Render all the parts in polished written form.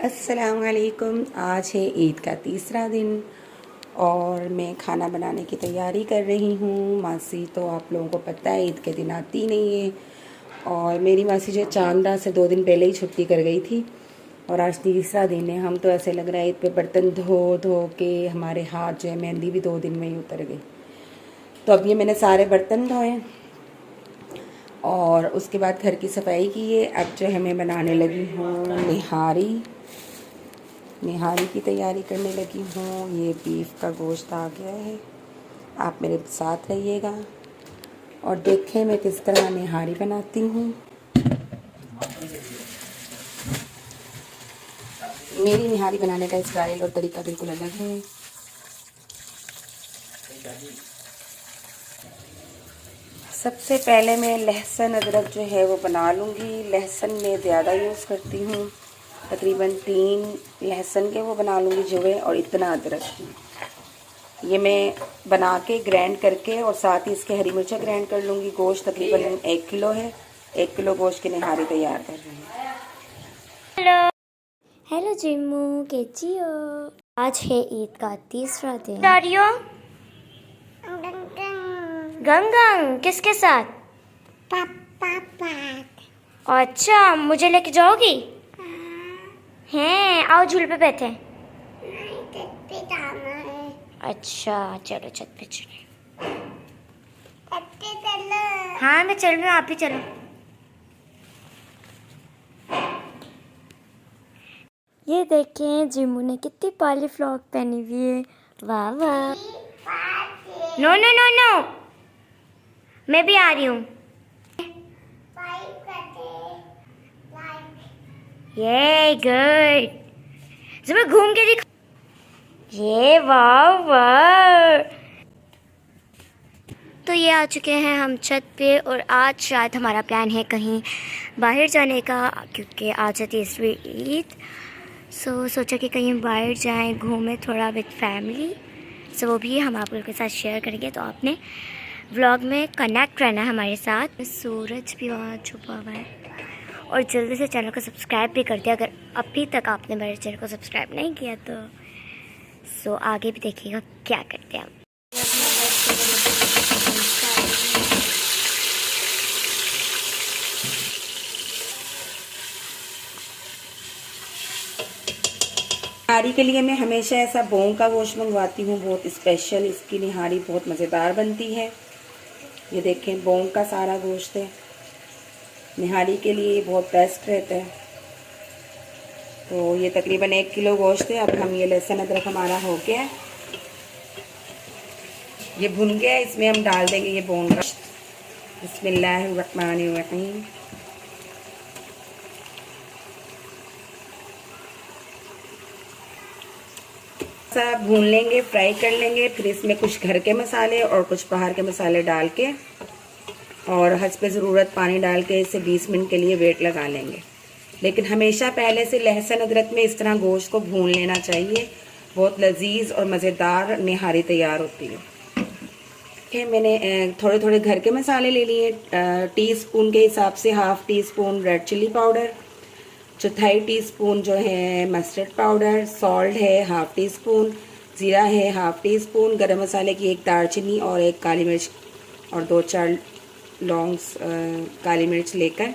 अस्सलाम वालेकुम। आज है ईद का तीसरा दिन और मैं खाना बनाने की तैयारी कर रही हूँ। मासी तो आप लोगों को पता है ईद के दिन आती नहीं है और मेरी मासी जो चांदा से 2 दिन पहले ही छुट्टी कर गई थी और आज तीसरा दिन है। हम तो ऐसे लग रहा है ईद पे बर्तन धो धो के हमारे हाथ जो है मेहंदी भी 2 दिन में ही उतर गई। तो अब ये मैंने सारे बर्तन धोए और उसके बाद घर की सफाई की है। अब जो है मैं बनाने लगी हूँ निहारी की तैयारी करने लगी हूँ। ये बीफ का गोश्त आ गया है। आप मेरे साथ रहिएगा और देखें मैं किस तरह निहारी बनाती हूँ। मेरी निहारी बनाने का स्टाइल और तरीका बिल्कुल अलग है। सबसे पहले मैं लहसुन अदरक जो है वो बना लूँगी। लहसुन मैं ज़्यादा यूज़ करती हूँ, तकरीबन 3 लहसुन के वो बना लूँगी जो है, और इतना अदरक। ये मैं बना के ग्राइंड करके और साथ ही इसके हरी मिर्चा ग्राइंड कर लूँगी। गोश्त तकरीबन 1 किलो है। 1 किलो गोश्त की निहारी तैयार कर रही हूँ। हेलो हेलो जिम्मू, कैसी हो? आज है ईद का तीसरा दिन। गंगंग किसके साथ? पापा। अच्छा, मुझे लेके जाओगी? हैं, आओ झूले पे बैठे। अच्छा चलो छत पे चलो। हाँ मैं चल रही हूँ, आप भी चलो। ये देखें जिम्मू ने कितनी पाली फ्रॉक पहनी हुई है। वाह वाह। नो नो नो नो, मैं भी आ रही हूँ। ये गुड। जिम्मू घूम के दिखा। ये वाह वाह। तो ये आ चुके हैं हम छत पे और आज शायद हमारा प्लान है कहीं बाहर जाने का, क्योंकि आज है तीसरी ईद। सोचा कि कहीं बाहर जाएं, घूमें थोड़ा विद फैमिली। वो भी हम आप लोगों के साथ शेयर करेंगे, तो आपने व्लॉग में कनेक्ट रहना है हमारे साथ। सूरज भी वहाँ छुपा हुआ है और जल्दी से चैनल को सब्सक्राइब भी कर दिया अगर अभी तक आपने मेरे चैनल को सब्सक्राइब नहीं किया तो। आगे भी देखिएगा क्या करते हैं हम। निहारी के लिए मैं हमेशा ऐसा बोंग का गोश्त मंगवाती हूँ, बहुत स्पेशल। इसकी निहारी बहुत मज़ेदार बनती है। ये देखें बोंग का सारा गोश्त है। निहारी के लिए बहुत बेस्ट रहता है। तो ये तकरीबन 1 किलो गोश्त है। अब हम ये लहसुन अदरक हमारा हो गया है, ये भुन गया है। इसमें हम डाल देंगे ये बोंग का। बिस्मिल्लाहिर्रहमानिर्रहीम। भून लेंगे, फ्राई कर लेंगे। फिर इसमें कुछ घर के मसाले और कुछ बाहर के मसाले डाल के और हस्ब ज़रूरत पानी डाल के इसे 20 मिनट के लिए वेट लगा लेंगे। लेकिन हमेशा पहले से लहसुन अदरक में इस तरह गोश्त को भून लेना चाहिए। बहुत लजीज और मज़ेदार निहारी तैयार होती है। मैंने थोड़े थोड़े घर के मसाले ले लिए। टीस्पून के हिसाब से 1/2 teaspoon red chilli powder, 1/4 teaspoon जो है मस्टर्ड पाउडर, सॉल्ट है 1/2 टीस्पून, ज़ीरा है 1/2 टीस्पून, गरम मसाले की 1 दालचीनी और 1 काली मिर्च और 2-4 लौंग्स काली मिर्च लेकर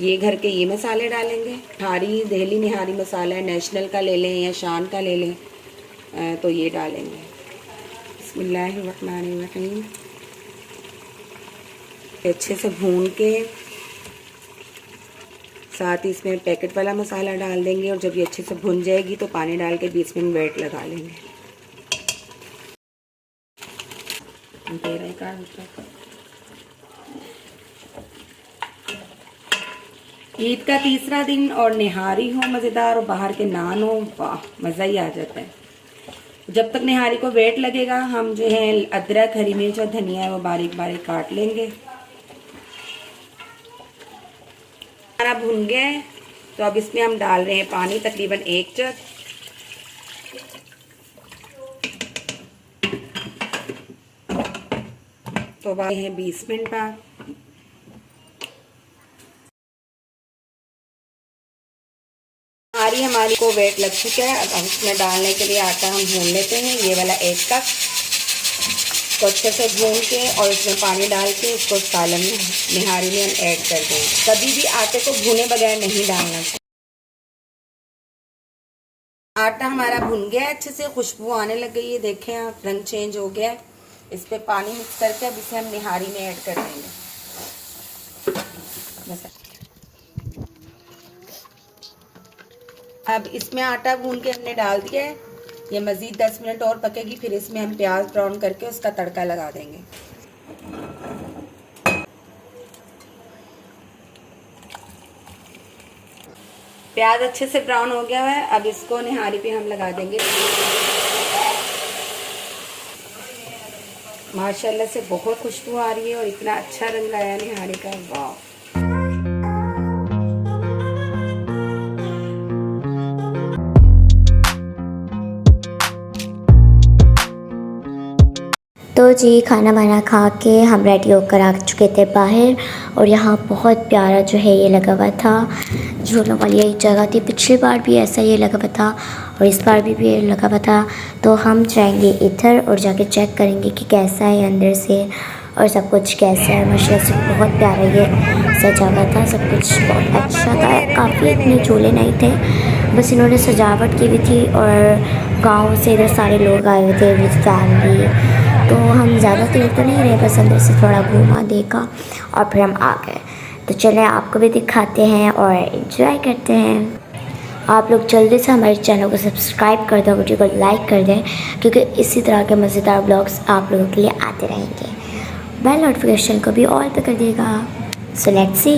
ये घर के ये मसाले डालेंगे। निहारी दिल्ली निहारी मसाला है, नेशनल का ले लें या शान का ले लें, तो ये डालेंगे। बिस्मिल्लाहिर्रहमानिर्रहीम। अच्छे से भून के साथ ही इसमें पैकेट वाला मसाला डाल देंगे और जब ये अच्छे से भुन जाएगी तो पानी डाल के 20 मिनट वेट लगा लेंगे। ईद का तीसरा दिन और निहारी हो मज़ेदार और बाहर के नान हो, वाह मज़ा ही आ जाता है। जब तक निहारी को वेट लगेगा हम जो है अदरक, हरी मिर्च और धनिया है वो बारीक बारीक काट लेंगे। हमारा भुन गया है तो अब इसमें हम डाल रहे हैं पानी, तकरीबन 1 जग। तो बाद है 20 मिनट बाद। निहारी निहारी हमारी को वेट लग चुका है। अब हम इसमें डालने के लिए आटा हम भून लेते हैं, ये वाला 1 कप। तो अच्छे से भून के और इसमें पानी डाल के इसको सालन में निहारी में हम ऐड कर देंगे। कभी भी आटे को भुने बगैर नहीं डालना चाहिए। आटा हमारा भुन गया है अच्छे से, खुशबू आने लग गई है, देखें आप, रंग चेंज हो गया है। इस पे पानी मिक्स करके अब इसे हम निहारी में ऐड कर देंगे। बस अब इसमें आटा भून के हमने डाल दिया है, ये मज़ीद 10 मिनट और पकेगी। फिर इसमें हम प्याज ब्राउन करके उसका तड़का लगा देंगे। प्याज अच्छे से ब्राउन हो गया है, अब इसको निहारी पे हम लगा देंगे। माशाल्लाह से बहुत खुशबू आ रही है और इतना अच्छा रंग आया निहारी का, वाह। तो जी खाना वाना खा के हम रेडी होकर आ चुके थे बाहर, और यहाँ बहुत प्यारा जो है ये लगा हुआ था, झूलों वाली एक जगह थी। पिछली बार भी ऐसा ये लगा हुआ था और इस बार भी ये लगा हुआ था। तो हम जाएंगे इधर और जाके चेक करेंगे कि कैसा है अंदर से और सब कुछ कैसा है। माशाल्लाह से बहुत प्यारा ये सजा हुआ था, सब कुछ बहुत अच्छा था। काफ़ी इतने झूले नहीं थे, बस इन्होंने सजावट की हुई थी और गाँव से इधर सारे लोग आए हुए थे विद फैमिली। तो हम ज़्यादा देर तो नहीं रहे, बस अंदर से थोड़ा घूमा देखा और फिर हम आ गए। तो चलें आपको भी दिखाते हैं और एंजॉय करते हैं। आप लोग जल्दी से हमारे चैनल को सब्सक्राइब कर दें, वीडियो को लाइक कर दें, क्योंकि इसी तरह के मज़ेदार ब्लॉग्स आप लोगों के लिए आते रहेंगे। बेल नोटिफिकेशन को भी ऑल पे कर देगा। So let's see.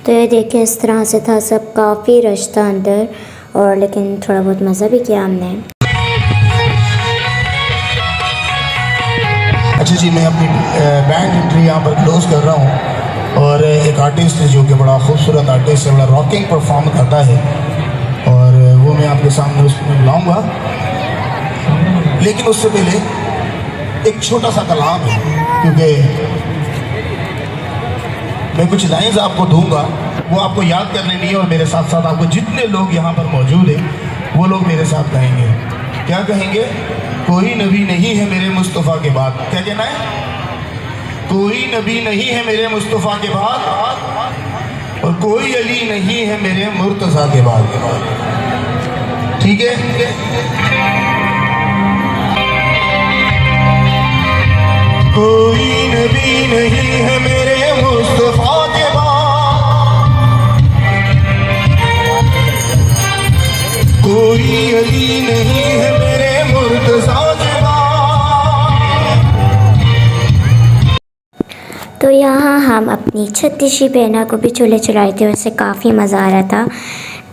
तो ये देखिए इस तरह से था सब, काफ़ी रश था अंदर, और लेकिन थोड़ा बहुत मज़ा भी किया हमने। अच्छा जी, मैं अपनी बैंड एंट्री यहाँ पर क्लोज कर रहा हूँ। और एक आर्टिस्ट है जो कि बड़ा खूबसूरत आर्टिस्ट है, बड़ा रॉकिंग परफॉर्म करता है, और वो मैं आपके सामने उसमें लाऊंगा। लेकिन उससे पहले एक छोटा सा कलाम है, क्योंकि मैं कुछ लाइन्स आपको दूंगा, वो आपको याद कर लेनी है, और मेरे साथ साथ आपको जितने लोग यहाँ पर मौजूद हैं वो लोग मेरे साथ कहेंगे। क्या कहेंगे? कोई नबी नहीं है मेरे मुस्तफ़ा के बाद। क्या कहना है? कोई नबी नहीं है मेरे मुस्तफ़ा के बाद, और कोई अली नहीं है मेरे मुर्तज़ा के बाद। ठीक है? कोई नबी नहीं है मेरे मुस्तफा के बाद, कोई अली नहीं है मेरे मुर्तज़ा के बाद। तो यहाँ हम अपनी छत्तीसी बहना को भी झूले झुलाए थे, वैसे काफ़ी मज़ा आ रहा था।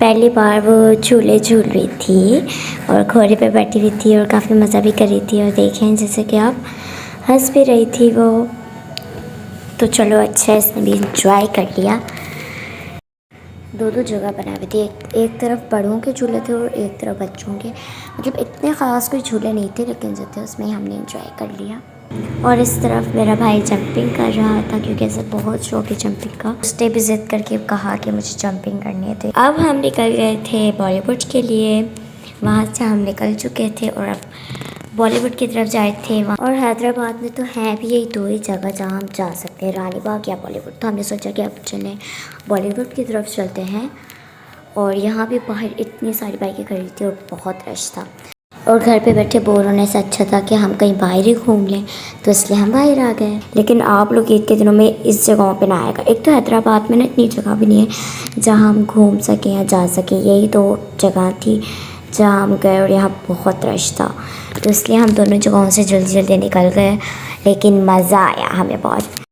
पहली बार वो झूले झूल रही थी और घोड़े पे बैठी हुई थी और काफ़ी मज़ा भी कर रही थी, और देखें जैसे कि आप हंस भी रही थी वो। तो चलो अच्छा, इसने भी इंजॉय कर लिया। दो जगह बनाए हुए थे, एक तरफ बड़ों के झूले थे और एक तरफ बच्चों के। मतलब इतने ख़ास कोई झूले नहीं थे, लेकिन जो थे उसमें हमने इंजॉय कर लिया। और इस तरफ मेरा भाई जंपिंग कर रहा था, क्योंकि ऐसे बहुत शौक है जंपिंग का। उसने भी ज़िद करके कहा कि मुझे जंपिंग करनी थी। अब हम निकल गए थे बॉलीवुड के लिए, वहाँ से हम निकल चुके थे और अब बॉलीवुड की तरफ जाए थे वहाँ। और हैदराबाद में तो हैं भी यही दो ही जगह जहाँ हम जा सकते हैं, रानी बाग या बॉलीवुड। तो हमने सोचा कि अब चलें बॉलीवुड की तरफ चलते हैं। और यहाँ भी बाहर इतनी सारी बाइकें खड़ी थी और बहुत रश था। और घर पे बैठे बोर होने से अच्छा था कि हम कहीं बाहर ही घूम लें, तो इसलिए हम बाहर आ गए। लेकिन आप लोग ईद के दिनों में इस जगहों पे ना आएगा। एक तो हैदराबाद में ना इतनी जगह भी नहीं है जहाँ हम घूम सकें या जा सकें, यही तो जगह थी जहाँ हम गए और यहाँ बहुत रश था, तो इसलिए हम दोनों जगहों से जल्दी जल्दी निकल गए। लेकिन मज़ा आया हमें बहुत।